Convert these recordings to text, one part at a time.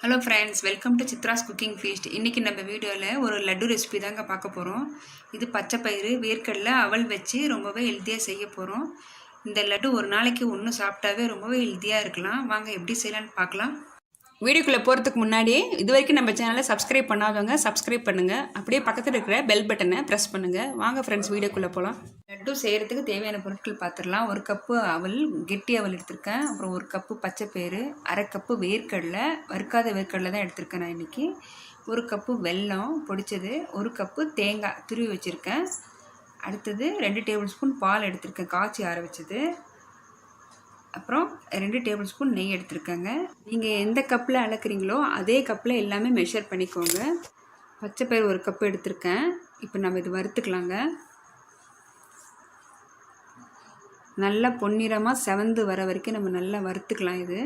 Hello friends, welcome to Chitra's cooking feast. இன்றைக்கி நம்ம வீடியோவில் ஒரு லட்டு ரெசிபி தாங்க பார்க்க போகிறோம். இது பச்சைப்பயிறு வேர்க்கடலை அவல் வச்சு ரொம்பவே ஹெல்த்தியாக செய்ய போகிறோம். இந்த லட்டு ஒரு நாளைக்கு ஒன்று சாப்பிட்டாவே ரொம்பவே ஹெல்த்தியாக இருக்கலாம். வாங்க எப்படி செய்யலான்னு பார்க்கலாம். வீடியோக்குள்ளே போகிறதுக்கு முன்னாடி இது வரைக்கும் நம்ம சேனலை சப்ஸ்கிரைப் பண்ணாதவங்க சப்ஸ்கிரைப் பண்ணுங்கள். அப்படியே பக்கத்தில் இருக்கிற பெல் பட்டனை ப்ரெஸ் பண்ணுங்கள். வாங்க ஃப்ரெண்ட்ஸ், வீடியோக்குள்ளே போகலாம். லட்டு செய்கிறதுக்கு தேவையான பொருட்கள் பார்த்துடலாம். ஒரு கப்பு அவல், கெட்டி அவல் எடுத்திருக்கேன். அப்புறம் ஒரு கப்பு பச்சைப்பயிறு, அரை கப்பு வேர்க்கடலை, வறுக்காத வேர்க்கடலை தான் எடுத்திருக்கேன் நான் இன்றைக்கி. ஒரு கப்பு வெல்லம் பொடிச்சது, ஒரு கப்பு தேங்காய் துருவி வச்சுருக்கேன். அடுத்தது 2 டேபிள் ஸ்பூன் பால் எடுத்திருக்கேன், காய்ச்சி ஆற வச்சது. அப்புறம் 2 டேபிள் ஸ்பூன் நெய் எடுத்துருக்கேங்க. நீங்கள் எந்த கப்பில் அளக்குறீங்களோ அதே கப்பில் எல்லாமே மெஷர் பண்ணிக்கோங்க. பச்சைப்பயிறு ஒரு கப்பு எடுத்திருக்கேன். இப்போ நம்ம இது வறுத்துக்கலாங்க. நல்லா பொன்னிறமாக செவந்து வர வரைக்கும் நம்ம நல்லா வறுத்துக்கலாம். இது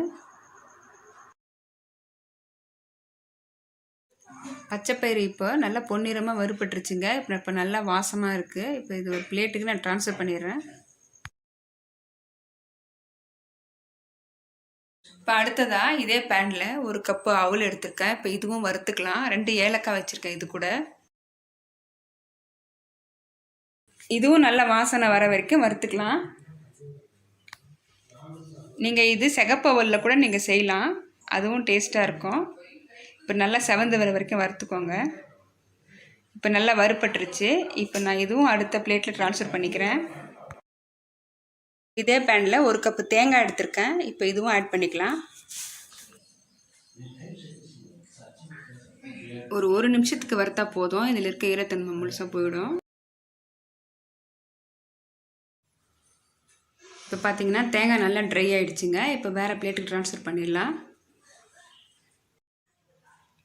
பச்சைப்பயிறு இப்போ நல்லா பொன்னிறமாக வறுபட்டுருச்சுங்க. இப்போ நல்லா வாசமாக இருக்குது. இப்போ இது ஒரு பிளேட்டுக்கு நான் ட்ரான்ஸ்ஃபர் பண்ணிடுறேன். இப்போ அடுத்ததாக இதே பேனில் ஒரு கப்பு அவல் எடுத்திருக்கேன். இப்போ இதுவும் வறுத்துக்கலாம். 2 ஏலக்காய் வச்சுருக்கேன். இது கூட இதுவும் நல்ல வாசனை வர வரைக்கும் வறுத்துக்கலாம். நீங்கள் இது சிகப்பு அவலில் கூட நீங்கள் செய்யலாம், அதுவும் டேஸ்ட்டாக இருக்கும். இப்போ நல்லா செவந்து வர வரைக்கும் வறுத்துக்கோங்க. இப்போ நல்லா வறுப்பட்டுருச்சு. இப்போ நான் இதுவும் அடுத்த பிளேட்டில் ட்ரான்ஸ்ஃபர் பண்ணிக்கிறேன். இதே பேனில் ஒரு கப்பு தேங்காய் எடுத்திருக்கேன். இப்போ இதுவும் ஆட் பண்ணிக்கலாம். ஒரு நிமிஷத்துக்கு வறுத்தா போதும். இதில் இருக்க ஈரத்தன்மை முழுசாக போயிடும். இப்போ பார்த்தீங்கன்னா தேங்காய் நல்லா ட்ரை ஆகிடுச்சுங்க. இப்போ வேறு பிளேட்டுக்கு ட்ரான்ஸ்ஃபர் பண்ணிடலாம்.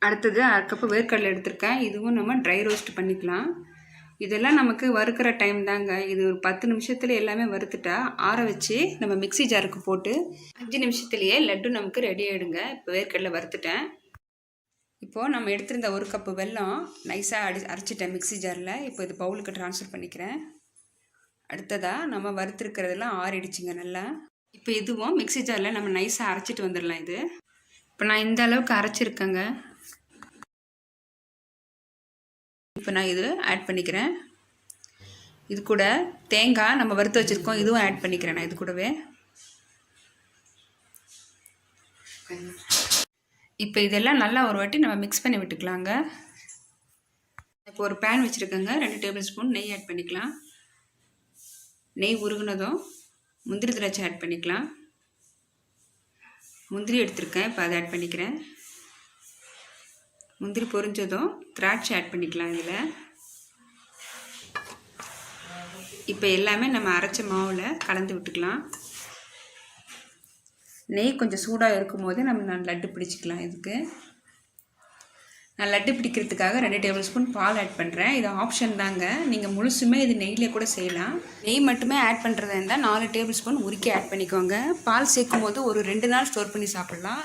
அடுத்தது அரை கப்பு வேர்க்கடலை எடுத்திருக்கேன். இதுவும் நம்ம ட்ரை ரோஸ்ட் பண்ணிக்கலாம். இதெல்லாம் நமக்கு வறுக்கிற டைம் தாங்க. இது ஒரு 10 நிமிஷத்துல எல்லாமே வறுத்துட்டா ஆற வச்சு நம்ம மிக்சி ஜாருக்கு போட்டு 5 நிமிஷத்துலேயே லட்டு நமக்கு ரெடி ஆகிடுங்க. இப்போ வேர்க்கடலை வறுத்துட்டேன். இப்போது நம்ம எடுத்திருந்த ஒரு கப்பு வெல்லம் நைஸாக அரைச்சிட்டேன் மிக்சி ஜாரில். இப்போ இது பவுலுக்கு ட்ரான்ஸ்ஃபர் பண்ணிக்கிறேன். அடுத்ததாக நம்ம வறுத்துருக்கிறதெல்லாம் ஆறிடுச்சுங்க நல்லா. இப்போ இதுவும் மிக்சி ஜாரில் நம்ம நைஸாக அரைச்சிட்டு வந்துடலாம். இது இப்போ நான் இந்த அளவுக்கு அரைச்சிருக்கேங்க. இப்போ நான் இது ஆட் பண்ணிக்கிறேன். இது கூட தேங்காய் நம்ம வறுத்து வச்சுருக்கோம், இதுவும் ஆட் பண்ணிக்கிறேன் நான் இது கூடவே. இப்போ இதெல்லாம் நல்லா ஒரு வாட்டி நம்ம மிக்ஸ் பண்ணி விட்டுக்கலாங்க. இப்போ ஒரு பேன் வச்சுருக்கேங்க. 2 டேபிள் ஸ்பூன் நெய் ஆட் பண்ணிக்கலாம். நெய் உருகுனதும் முந்திரி திராட்சை ஆட் பண்ணிக்கலாம். முந்திரி எடுத்திருக்கேன், இப்போ அதை ஆட் பண்ணிக்கிறேன். முந்திரி பொரிஞ்சதும் திராட்சை ஆட் பண்ணிக்கலாம் இதில். இப்போ எல்லாமே நம்ம அரைச்ச மாவில் கலந்து விட்டுக்கலாம். நெய் கொஞ்சம் சூடாக இருக்கும் போது நான் லட்டு பிடிச்சிக்கலாம். இதுக்கு நான் லட்டு பிடிக்கிறதுக்காக 2 டேபிள் ஸ்பூன் பால் ஆட் பண்ணுறேன். இது ஆப்ஷன் தாங்க. நீங்கள் முழுசுமே இது நெய்யிலே கூட செய்யலாம். நெய் மட்டுமே ஆட் பண்ணுறதா இருந்தால் 4 டேபிள் ஸ்பூன் உருக்கி ஆட் பண்ணிக்கோங்க. பால் சேர்க்கும் போது ஒரு 2 நாள் ஸ்டோர் பண்ணி சாப்பிட்லாம்.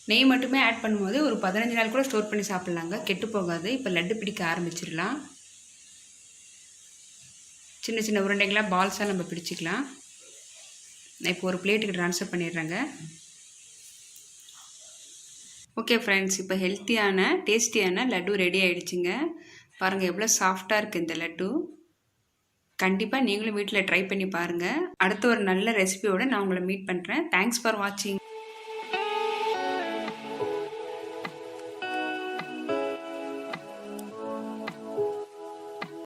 நெய் மட்டுமே ஆட் பண்ணும்போது ஒரு 15 நாள் கூட ஸ்டோர் பண்ணி சாப்பிட்லாங்க, கெட்டு போகாது. இப்போ லட்டு பிடிக்க ஆரம்பிச்சிடலாம். சின்ன சின்ன உருண்டைகளாக பால்ஸாக நம்ம பிடிச்சிக்கலாம். நான் இப்போ ஒரு பிளேட்டுக்கு ட்ரான்ஸ்ஃபர் பண்ணிடுறேங்க. ஓகே ஃப்ரெண்ட்ஸ், இப்போ ஹெல்த்தியான டேஸ்டியான லட்டு ரெடி ஆகிடுச்சிங்க. பாருங்கள் எவ்வளோ சாஃப்டாக இருக்குது இந்த லட்டு. கண்டிப்பாக நீங்களும் வீட்டில் ட்ரை பண்ணி பாருங்கள். அடுத்த ஒரு நல்ல ரெசிபியோடு நான் உங்களை மீட் பண்ணுறேன். தேங்க்ஸ் ஃபார் வாட்சிங்.